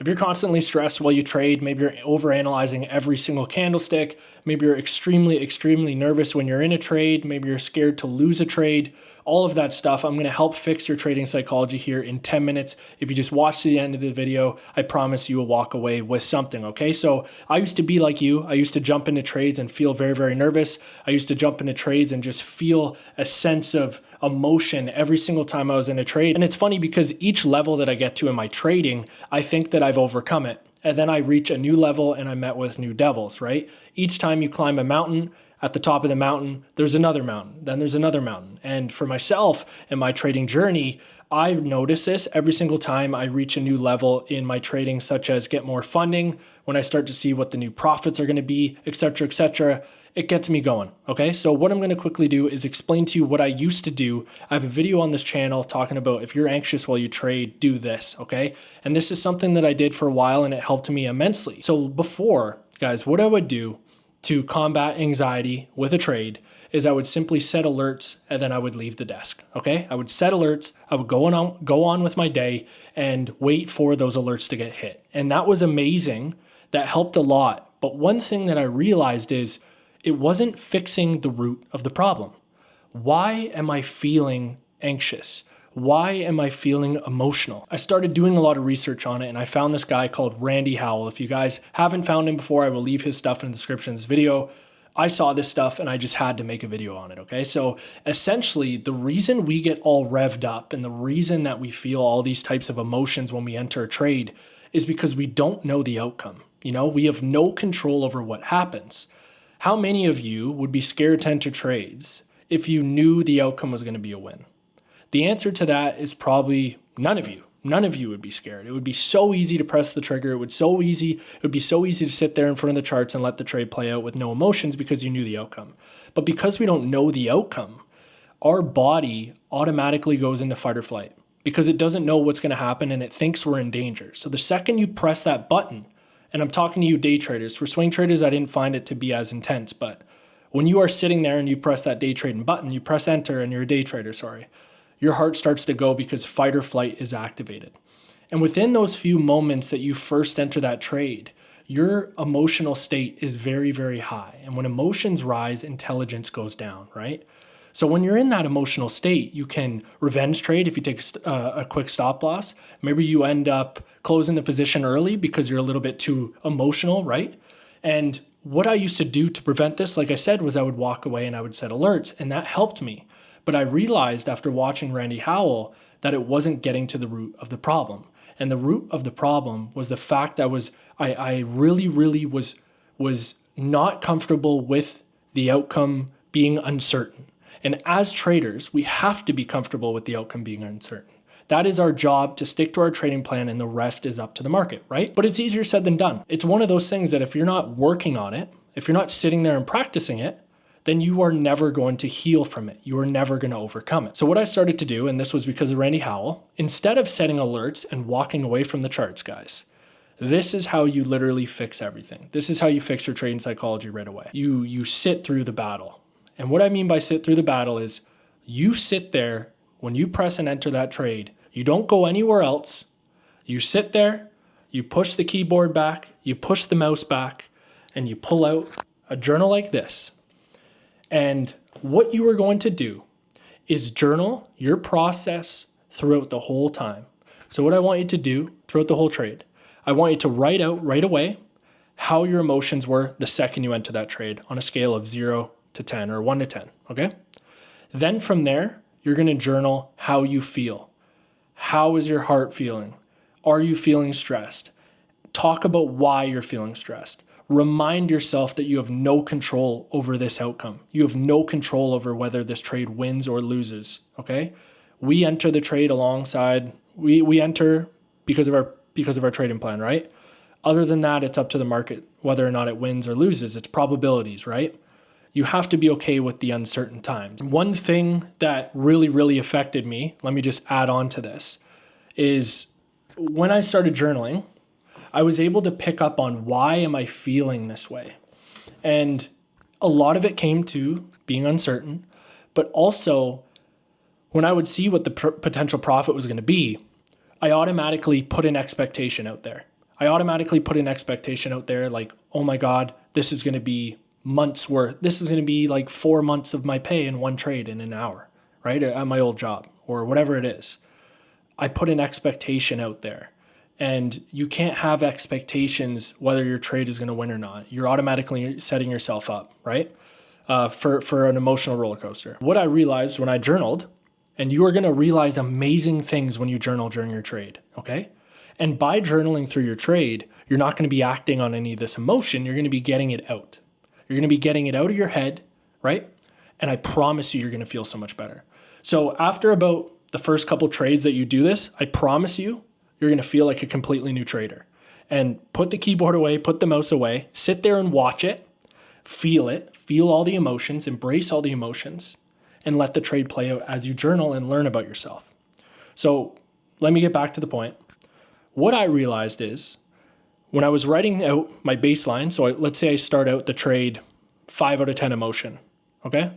If you're constantly stressed while you trade, maybe you're overanalyzing every single candlestick, maybe you're extremely nervous when you're in a trade, maybe you're scared to lose a trade, all of that stuff, I'm gonna help fix your trading psychology here in 10 minutes. If you just watch to the end of the video, I promise you will walk away with something, okay? So I used to be like you. I used to jump into trades and feel very nervous. I used to jump into trades and just feel a sense of emotion every single time I was in a trade. And it's funny because each level that I get to in my trading, I think that I've overcome it. And then I reach a new level and I'm met with new devils, right? Each time you climb a mountain, at the top of the mountain, there's another mountain, then there's another mountain. And for myself in my trading journey, I notice this every single time I reach a new level in my trading, such as get more funding, when I start to see what the new profits are gonna be, etc. It gets me going, okay? So what I'm gonna quickly do is explain to you what I used to do. I have a video on this channel talking about if you're anxious while you trade, do this, okay? And this is something that I did for a while and it helped me immensely. So before, guys, what I would do to combat anxiety with a trade is I would simply set alerts and then I would leave the desk, okay? I would set alerts, I would go on with my day and wait for those alerts to get hit. And that was amazing. That helped a lot. But one thing that I realized is it wasn't fixing the root of the problem. Why am I feeling anxious? Why am I feeling emotional? I started doing a lot of research on it and I found this guy called Randy Howell. If you guys haven't found him before, I will leave his stuff in the description of this video. I saw this stuff and I just had to make a video on it, okay? So essentially, the reason we get all revved up and the reason that we feel all these types of emotions when we enter a trade is because we don't know the outcome. You know, we have no control over what happens. How many of you would be scared to enter trades if you knew the outcome was going to be a win? The answer to that is probably none of you. None of you would be scared. It would be so easy to press the trigger. It would be so easy to sit there in front of the charts and let the trade play out with no emotions because you knew the outcome. But because we don't know the outcome, our body automatically goes into fight or flight because it doesn't know what's going to happen and it thinks we're in danger. So the second you press that button, and I'm talking to you day traders. For swing traders, I didn't find it to be as intense, but when you are sitting there and you press that day trading button, you press enter and you're a day trader, your heart starts to go because fight or flight is activated. And within those few moments that you first enter that trade, your emotional state is very high. And when emotions rise, intelligence goes down, right? So when you're in that emotional state, you can revenge trade if you take a quick stop loss. Maybe you end up closing the position early because you're a little bit too emotional, right? And what I used to do to prevent this, like I said, was I would walk away and I would set alerts, and that helped me. But I realized after watching Randy Howell that it wasn't getting to the root of the problem. And the root of the problem was the fact that I really was not comfortable with the outcome being uncertain. And as traders, we have to be comfortable with the outcome being uncertain. That is our job, to stick to our trading plan, and the rest is up to the market, right? But it's easier said than done. It's one of those things that if you're not working on it, if you're not sitting there and practicing it, then you are never going to heal from it. You are never going to overcome it. So what I started to do, and this was because of Randy Howell, instead of setting alerts and walking away from the charts, guys, this is how you literally fix everything. This is how you fix your trading psychology right away. You sit through the battle. And what I mean by sit through the battle is you sit there when you press and enter that trade. You don't go anywhere else. You sit there, you push the keyboard back, you push the mouse back, and you pull out a journal like this. And what you are going to do is journal your process throughout the whole time. So what I want you to do throughout the whole trade, I want you to write out right away how your emotions were the second you enter that trade on a scale of 0 to 10 or 1 to 10, okay? Then from there, you're gonna journal how you feel. How is your heart feeling? Are you feeling stressed? Talk about why you're feeling stressed. Remind yourself that you have no control over this outcome. You have no control over whether this trade wins or loses, okay? We enter the trade alongside, we enter because of our trading plan, right? Other than that, it's up to the market whether or not it wins or loses. It's probabilities, right? You have to be okay with the uncertain times. One thing that really affected me, let me just add on to this, is when I started journaling, I was able to pick up on why am I feeling this way? And a lot of it came to being uncertain, but also when I would see what the potential profit was going to be, I automatically put an expectation out there. I automatically put an expectation out there like, oh my God, this is going to be months worth. This is going to be like 4 months of my pay in one trade in an hour, right? At my old job or whatever it is. I put an expectation out there. And you can't have expectations whether your trade is going to win or not. You're automatically setting yourself up, right? For an emotional roller coaster. What I realized when I journaled, and you are going to realize amazing things when you journal during your trade, okay? And by journaling through your trade, you're not going to be acting on any of this emotion. You're going to be getting it out. You're going to be getting it out of your head, right? And I promise you're going to feel so much better. So after about the first couple trades that you do this, I promise you're going to feel like a completely new trader. And put the keyboard away, put the mouse away, sit there and watch it, feel all the emotions, embrace all the emotions, and let the trade play out as you journal and learn about yourself. So let me get back to the point. What I realized is when I was writing out my baseline, so let's say I start out the trade 5 out of 10 emotion, okay?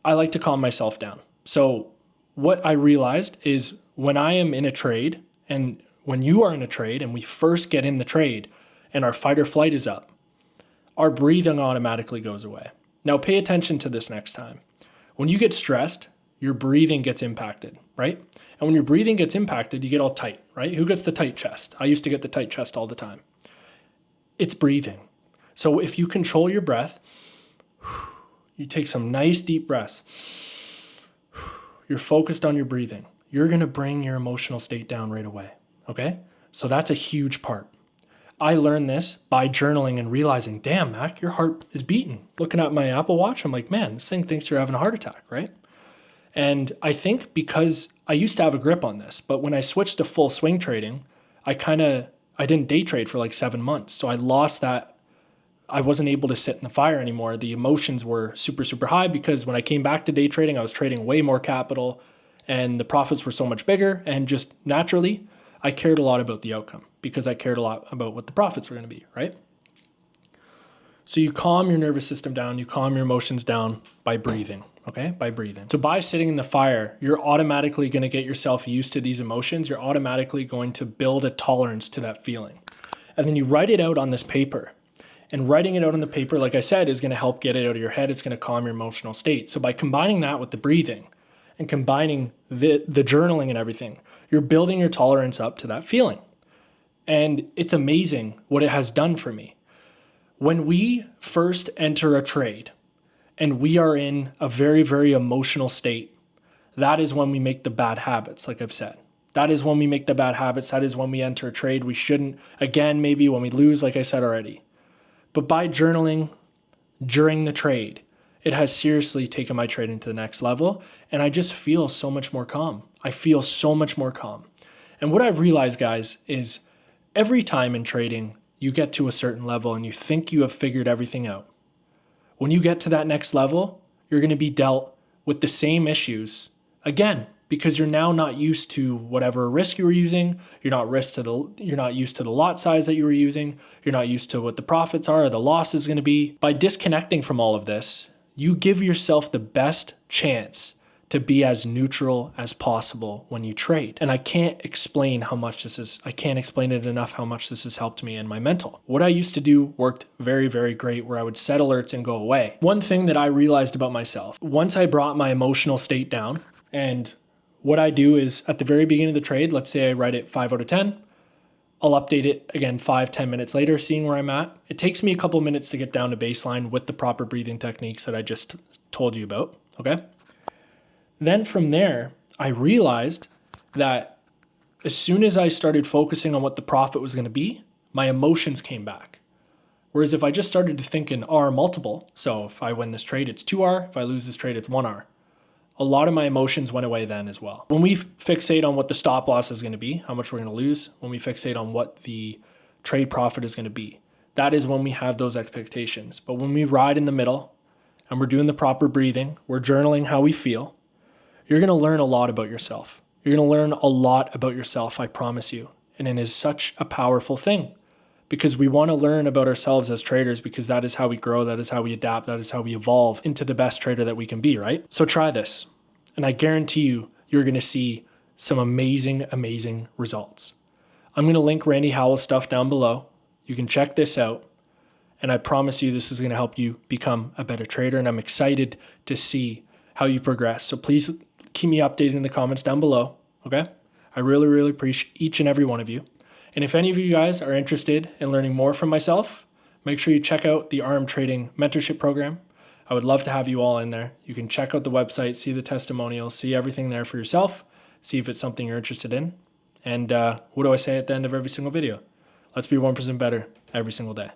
I like to calm myself down. So what I realized is when I am in a trade, and when you are in a trade and we first get in the trade and our fight or flight is up, our breathing automatically goes away. Now pay attention to this next time. When you get stressed, your breathing gets impacted, right? And when your breathing gets impacted, you get all tight, right? Who gets the tight chest? I used to get the tight chest all the time. It's breathing. So if you control your breath, you take some nice deep breaths, you're focused on your breathing, you're going to bring your emotional state down right away, okay? So that's a huge part. I learned this by journaling and realizing, damn, Mac, your heart is beating. Looking at my Apple Watch, I'm like, man, this thing thinks you're having a heart attack, right? And I think because I used to have a grip on this, but when I switched to full swing trading, I didn't day trade for like 7 months. So I lost that. I wasn't able to sit in the fire anymore. The emotions were super, super high because when I came back to day trading, I was trading way more capital and the profits were so much bigger. And just naturally, I cared a lot about the outcome because I cared a lot about what the profits were going to be, right? So you calm your nervous system down, you calm your emotions down by breathing, okay? By breathing. So by sitting in the fire, you're automatically going to get yourself used to these emotions. You're automatically going to build a tolerance to that feeling. And then you write it out on this paper. And writing it out on the paper, like I said, is going to help get it out of your head. It's going to calm your emotional state. So by combining that with the breathing and combining the journaling and everything, you're building your tolerance up to that feeling. And it's amazing what it has done for me. When we first enter a trade and we are in a very, very emotional state, that is when we make the bad habits, like I've said. That is when we make the bad habits. That is when we enter a trade. We shouldn't, again, maybe when we lose, like I said already. But by journaling during the trade, it has seriously taken my trading to the next level. And I just feel so much more calm. I feel so much more calm. And what I've realized, guys, is every time in trading, you get to a certain level and you think you have figured everything out. When you get to that next level, you're going to be dealt with the same issues again, because you're now not used to whatever risk you were using. You're not used to the lot size that you were using. You're not used to what the profits are or the loss is going to be. By disconnecting from all of this, you give yourself the best chance to be as neutral as possible when you trade. And I can't explain it enough how much this has helped me in my mental. What I used to do worked very, very great, where I would set alerts and go away. One thing that I realized about myself, once I brought my emotional state down, and what I do is at the very beginning of the trade, let's say I write it 5 out of 10, I'll update it again 5-10 minutes later, seeing where I'm at. It takes me a couple minutes to get down to baseline with the proper breathing techniques that I just told you about, okay? Then from there, I realized that as soon as I started focusing on what the profit was going to be, my emotions came back. Whereas if I just started to think in R multiple, so if I win this trade, it's 2R. If I lose this trade, it's 1R. A lot of my emotions went away then as well. When we fixate on what the stop loss is going to be, how much we're going to lose, when we fixate on what the trade profit is going to be, that is when we have those expectations. But when we ride in the middle and we're doing the proper breathing, we're journaling how we feel, you're going to learn a lot about yourself. You're going to learn a lot about yourself, I promise you. And it is such a powerful thing because we want to learn about ourselves as traders because that is how we grow, that is how we adapt, that is how we evolve into the best trader that we can be, right? So try this. And I guarantee you, you're going to see some amazing, amazing results. I'm going to link Randy Howell's stuff down below. You can check this out. And I promise you this is going to help you become a better trader. And I'm excited to see how you progress. So please keep me updated in the comments down below. Okay? I really, really appreciate each and every one of you. And if any of you guys are interested in learning more from myself, make sure you check out the My Trading Mentorship Program. I would love to have you all in there. You can check out the website, see the testimonials, see everything there for yourself, see if it's something you're interested in. And what do I say at the end of every single video? Let's be 1% better every single day.